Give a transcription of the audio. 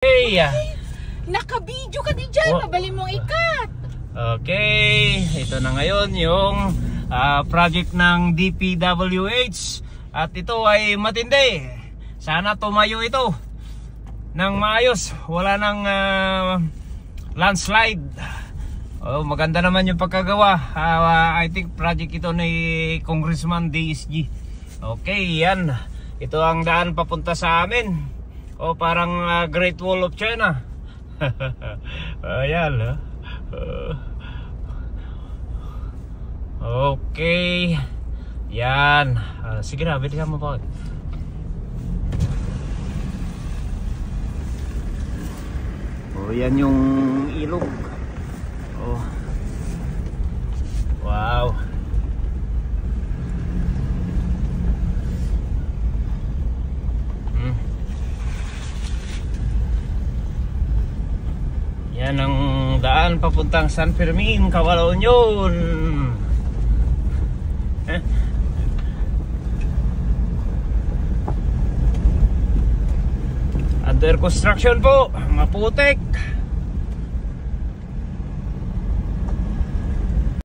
Hey! Naka-video ka din dyan, mabali mong ikat. Okay, ito na ngayon yung project ng DPWH. At ito ay matindi. Sana tumayo ito ng maayos. Wala nang landslide. Maganda naman yung pagkagawa. I think project ito ni Congressman DSG. Okay, yan. Ito ang daan papunta sa amin. Parang Great Wall of China. Ayan. Okay. Yan. Sige na, bilisan mo pa. Yan yung ilog. Wow. Yan ang daan papuntang San Fermin, Cabalaon yun. Under construction po, maputik.